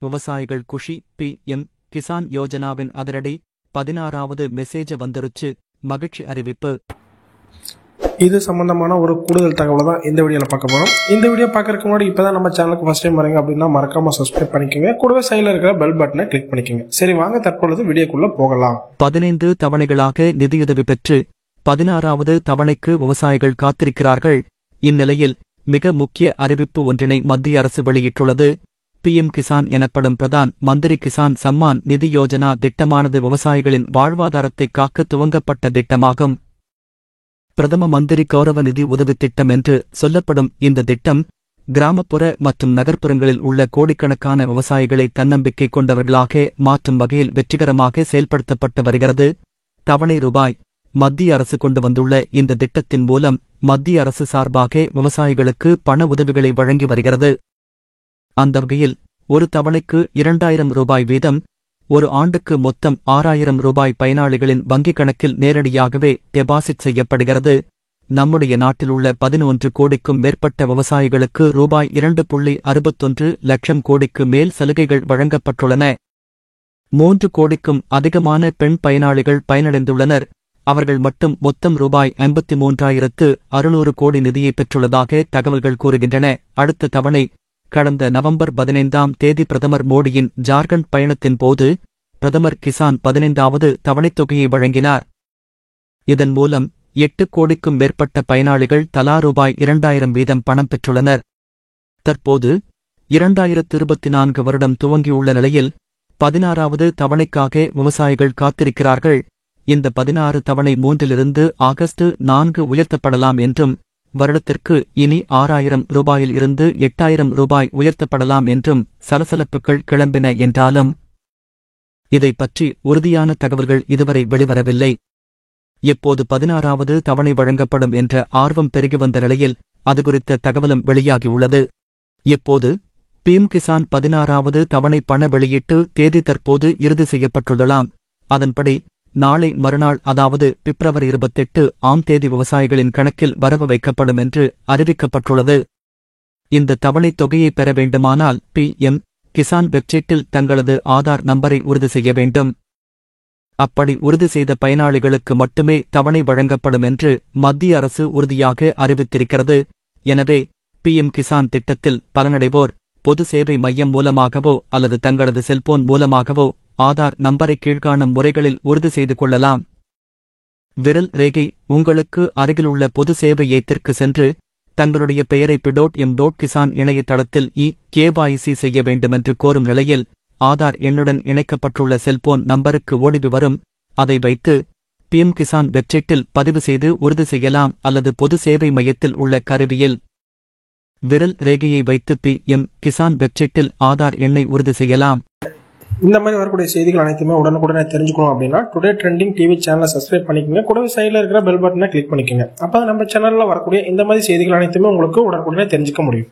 விவசாயிகள் குஷி. PM கிசான் யோஜனாவின் அதிரடி 16வது மெசேஜ் வந்துருச்சு. மகிழ்ச்சி அறிவிப்பு. இது சம்பந்தமான ஒரு கூடுதல் தகவலை தான் இந்த வீடியோல பார்க்க போறோம். இந்த வீடியோ பார்க்கறதுக்கு முன்னாடி இப்பதான் நம்ம சேனலுக்கு ஃபர்ஸ்ட் டைம் வரீங்க அப்படின்னா மறக்காம சப்ஸ்கிரைப் பண்ணிக்கோங்க. கூடவே சைடுல இருக்கிற பெல் பட்டனை கிளிக் பண்ணிக்கோங்க. சரி, வாங்க தற்பொழுது வீடியோக்குள்ள போகலாம். 15 தவணைகளாக நிதியுதவி பெற்று 16வது தவணைக்கு விவசாயிகள் காத்திருக்கிறார்கள். இந்நிலையில் மிக முக்கிய அறிவிப்பு ஒன்றினை மத்திய அரசு வெளியிட்டுள்ளது. PM கிசான் எனப்படும் பிரதான் மந்திரி கிசான் சம்மான் நிதி யோஜனா திட்டமானது விவசாயிகளின் வாழ்வாதாரத்தை காக்க துவங்கப்பட்ட திட்டமாகும். பிரதம மந்திரி கௌரவ நிதி உதவி திட்டம் என்று சொல்லப்படும் இந்த திட்டம் கிராமப்புற மற்றும் நகர்ப்புறங்களில் உள்ள கோடிக்கணக்கான விவசாயிகளை தன்னம்பிக்கை கொண்டவர்களாக மாற்றும் வகையில் வெற்றிகரமாக செயல்படுத்தப்பட்டு வருகிறது. தவணை ரூபாய். மத்திய அரசு கொண்டு வந்துள்ள இந்த திட்டத்தின் மூலம் மத்திய அரசு சார்பாக விவசாயிகளுக்கு பண உதவிகளை வழங்கி வருகிறது. அந்த வகையில் ஒரு தவணைக்கு 2000 ரூபாய் வீதம், ஒரு ஆண்டுக்கு மொத்தம் 6000 ரூபாய் பயனாளிகளின் வங்கிக் கணக்கில் நேரடியாகவே டெபாசிட் செய்யப்படுகிறது. நம்முடைய நாட்டில் உள்ள 11 கோடிக்கும் மேற்பட்ட விவசாயிகளுக்கு ரூபாய் 2.61 லட்சம் கோடிக்கு மேல் சலுகைகள் வழங்கப்பட்டுள்ளன. 3 கோடிக்கும் அதிகமான பெண் பயனாளிகள் பயனடைந்துள்ளனர். அவர்கள் மட்டும் மொத்தம் ரூபாய் 53,600 கோடி நிதியை பெற்றுள்ளதாக தகவல்கள் கூறுகின்றன. அடுத்த தவணை கடந்த நவம்பர் 15ஆம் தேதி பிரதமர் மோடியின் ஜார்க்கண்ட் பயணத்தின் போது பிரதமர் கிசான் 15வது தவணைத் தொகையை வழங்கினார். இதன் மூலம் 8 கோடிக்கும் மேற்பட்ட பயனாளிகள் தலா ரூபாய் 2000 வீதம் பணம் பெற்றுள்ளனர். தற்போது 2024 வருடம் துவங்கியுள்ள நிலையில் 16வது தவணைக்காக விவசாயிகள் காத்திருக்கிறார்கள். இந்த 16 தவணை 3லிருந்து ஆகஸ்ட் 4 உயர்த்தப்படலாம் என்றும், வருடத்திற்கு இனி 6000 ரூபாயில் இருந்து 8000 ரூபாய் உயர்த்தப்படலாம் என்றும் சலசலப்புகள் கிளம்பின என்றாலும் இதை பற்றி உறுதியான தகவல்கள் இதுவரை வெளிவரவில்லை. எப்போது 16வது தவணை வழங்கப்படும் என்ற ஆர்வம் பெருகி வந்த நிலையில் அது குறித்த தகவலும் வெளியாகியுள்ளது. எப்போது PM கிசான் 16வது தவணை பண வெளியீட்டு தேதி தற்போது இறுதி செய்யப்பட்டுள்ளதாம். அதன்படி நாளை மறுநாள், அதாவது பிப்ரவரி 28ஆம் தேதி விவசாயிகளின் கணக்கில் வரவு வைக்கப்படும் என்று அறிவிக்கப்பட்டுள்ளது. இந்த தவணைத் தொகையை பெற வேண்டுமானால் PM கிசான் வெப்சைட்டில் தங்களது ஆதார் நம்பரை உறுதி செய்ய வேண்டும். அப்படி உறுதி செய்த பயனாளிகளுக்கு மட்டுமே தவணை வழங்கப்படும் என்று மத்திய அரசு உறுதியாக அறிவித்திருக்கிறது. எனவே PM கிசான் திட்டத்தில் பலனடைவோர் பொது சேவை மையம் மூலமாகவோ அல்லது தங்களது செல்போன் மூலமாகவோ ஆதார் நம்பரை கீழ்காணும் முறைகளில் உறுதி செய்து கொள்ளலாம். விரல் ரேகை. உங்களுக்கு அருகிலுள்ள பொது சேவையத்திற்கு சென்று தங்களுடைய பெயரை PIDOT.M.கிசான் இணையதளத்தில் KYC செய்ய வேண்டுமென்று கோரும் நிலையில் ஆதார் எண்ணுடன் இணைக்கப்பட்டுள்ள செல்போன் நம்பருக்கு ஓடிபி வரும். அதை வைத்து PM கிசான் வெப்சைட்டில் பதிவு செய்து உறுதி செய்யலாம். அல்லது பொது சேவை மையத்தில் உள்ள கருவியில் விரல் ரேகையை வைத்து PM கிசான் வெப்சைட்டில் ஆதார் எண்ணை உறுதி செய்யலாம். இந்த மாதிரி வரக்கூடிய செய்திகள் அனைத்துமே உடனுக்குடனே தெரிஞ்சுக்கணும் அப்படின்னா டுடே ட்ரெண்டிங் டிவி சேனலை சப்ஸ்கிரைப் பண்ணிக்கோங்க. கூடவே சைடில் இருக்கிற பெல் பட்டனை கிளிக் பண்ணிக்கோங்க. அப்போ நம்ம சேனலில் வரக்கூடிய இந்த மாதிரி செய்திகள் அனைத்துமே உங்களுக்கு உடனுக்குடனே தெரிஞ்சுக்க முடியும்.